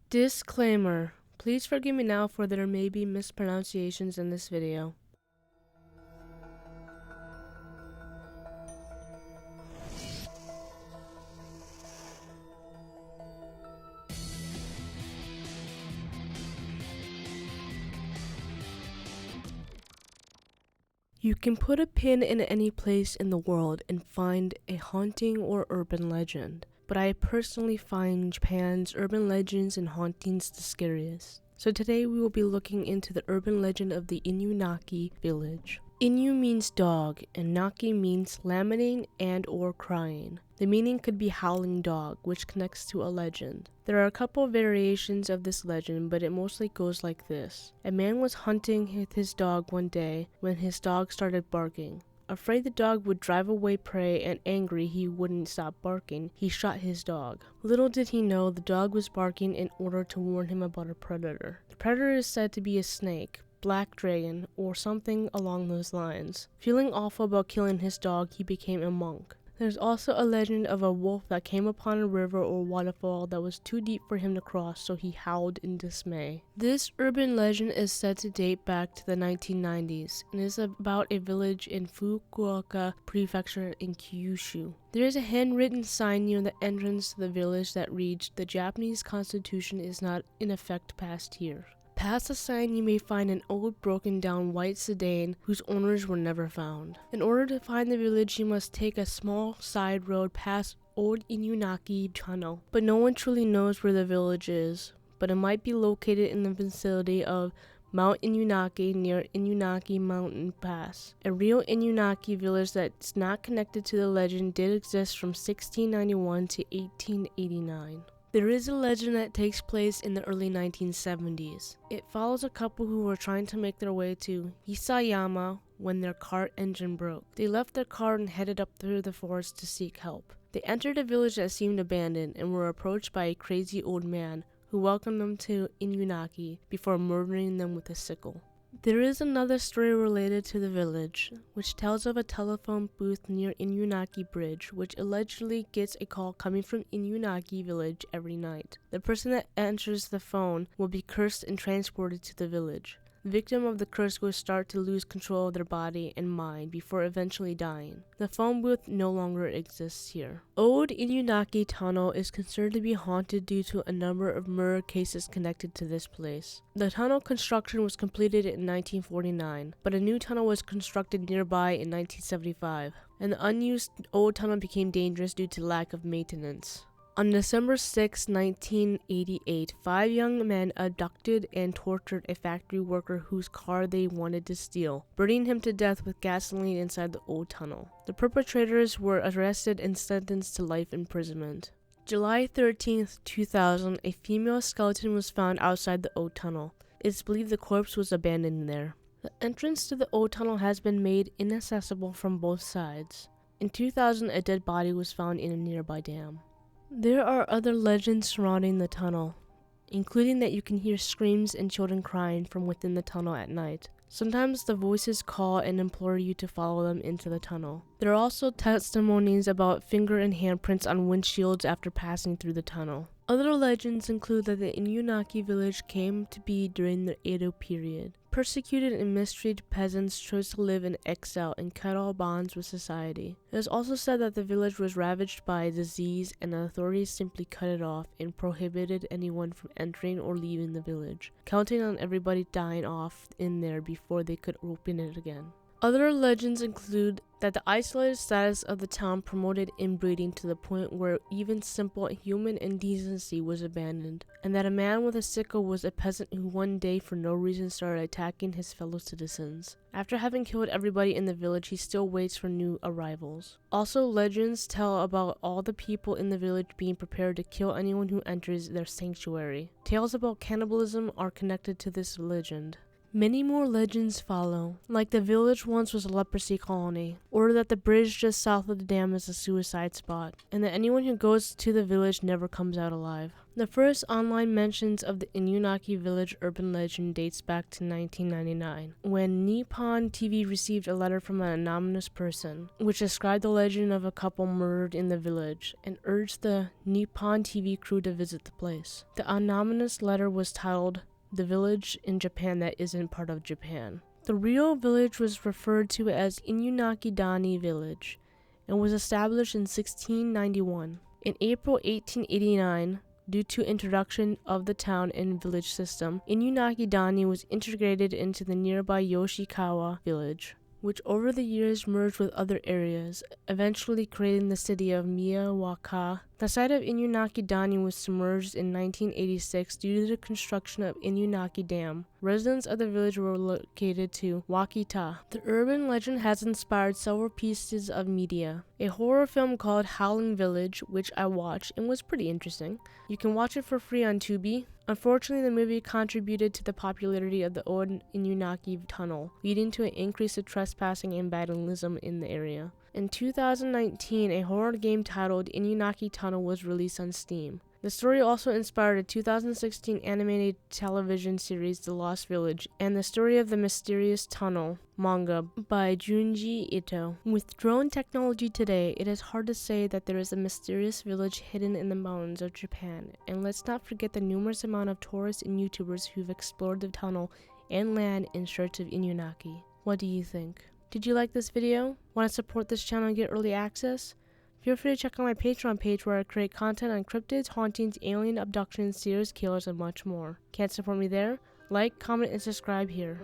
Disclaimer. Please forgive me now for there may be mispronunciations in this video. You can put a pin in any place in the world and find a haunting or urban legend, but I personally find Japan's urban legends and hauntings the scariest. So today we will be looking into the urban legend of the Inunaki village. Inu means dog, and Naki means lamenting and or crying. The meaning could be howling dog, which connects to a legend. There are a couple of variations of this legend, but it mostly goes like this. A man was hunting with his dog one day when his dog started barking. Afraid the dog would drive away prey and angry he wouldn't stop barking, he shot his dog. Little did he know the dog was barking in order to warn him about a predator. The predator is said to be a snake, black dragon, or something along those lines. Feeling awful about killing his dog, he became a monk. There's also a legend of a wolf that came upon a river or waterfall that was too deep for him to cross, so he howled in dismay. This urban legend is said to date back to the 1990s and is about a village in Fukuoka Prefecture in Kyushu. There is a handwritten sign near the entrance to the village that reads, "The Japanese Constitution is not in effect past here." Past the sign, you may find an old broken down white sedan whose owners were never found. In order to find the village, you must take a small side road past Old Inunaki Tunnel. But no one truly knows where the village is, but it might be located in the vicinity of Mount Inunaki near Inunaki Mountain Pass. A real Inunaki village that's not connected to the legend did exist from 1691 to 1889. There is a legend that takes place in the early 1970s. It follows a couple who were trying to make their way to Hisayama when their cart engine broke. They left their car and headed up through the forest to seek help. They entered a village that seemed abandoned and were approached by a crazy old man who welcomed them to Inunaki before murdering them with a sickle. There is another story related to the village, which tells of a telephone booth near Inunaki Bridge, which allegedly gets a call coming from Inunaki village every night. The person that answers the phone will be cursed and transported to the village. The victim of the curse will start to lose control of their body and mind before eventually dying. The phone booth no longer exists here. Old Inunaki Tunnel is considered to be haunted due to a number of murder cases connected to this place. The tunnel construction was completed in 1949, but a new tunnel was constructed nearby in 1975, and the unused old tunnel became dangerous due to lack of maintenance. On December 6, 1988, 5 young men abducted and tortured a factory worker whose car they wanted to steal, burning him to death with gasoline inside the old tunnel. The perpetrators were arrested and sentenced to life imprisonment. July 13, 2000, a female skeleton was found outside the old tunnel. It's believed the corpse was abandoned there. The entrance to the old tunnel has been made inaccessible from both sides. In 2000, a dead body was found in a nearby dam. There are other legends surrounding the tunnel, including that you can hear screams and children crying from within the tunnel at night. Sometimes the voices call and implore you to follow them into the tunnel. There are also testimonies about finger and handprints on windshields after passing through the tunnel. Other legends include that the Inunaki village came to be during the Edo period. Persecuted and mistreated peasants chose to live in exile and cut all bonds with society. It is also said that the village was ravaged by a disease and the authorities simply cut it off and prohibited anyone from entering or leaving the village, counting on everybody dying off in there before they could open it again. Other legends include that the isolated status of the town promoted inbreeding to the point where even simple human indecency was abandoned, and that a man with a sickle was a peasant who one day for no reason started attacking his fellow citizens. After having killed everybody in the village, he still waits for new arrivals. Also, legends tell about all the people in the village being prepared to kill anyone who enters their sanctuary. Tales about cannibalism are connected to this legend. Many more legends follow, like the village once was a leprosy colony, or that the bridge just south of the dam is a suicide spot, and that anyone who goes to the village never comes out alive. The first online mentions of the Inunaki village urban legend dates back to 1999, when Nippon TV received a letter from an anonymous person, which described the legend of a couple murdered in the village, and urged the Nippon TV crew to visit the place. The anonymous letter was titled, "The Village in Japan That Isn't Part of Japan." The real village was referred to as Inunaki Dani Village, and was established in 1691. In April 1889, due to introduction of the town and village system, Inunaki Dani was integrated into the nearby Yoshikawa village, which over the years merged with other areas, eventually creating the city of Miyawaka. The site of Inunaki Dani was submerged in 1986 due to the construction of Inunaki Dam. Residents of the village were relocated to Wakita. The urban legend has inspired several pieces of media. A horror film called Howling Village, which I watched and was pretty interesting. You can watch it for free on Tubi. Unfortunately, the movie contributed to the popularity of the old Inunaki tunnel, leading to an increase of trespassing and vandalism in the area. In 2019, a horror game titled Inunaki Tunnel was released on Steam. The story also inspired a 2016 animated television series, The Lost Village, and the story of the mysterious tunnel manga by Junji Ito. With drone technology today, it is hard to say that there is a mysterious village hidden in the mountains of Japan, and let's not forget the numerous amount of tourists and YouTubers who've explored the tunnel and land in search of Inunaki. What do you think? Did you like this video? Want to support this channel and get early access? Feel free to check out my Patreon page where I create content on cryptids, hauntings, alien abductions, serial killers, and much more. Can't support me there? Like, comment, and subscribe here.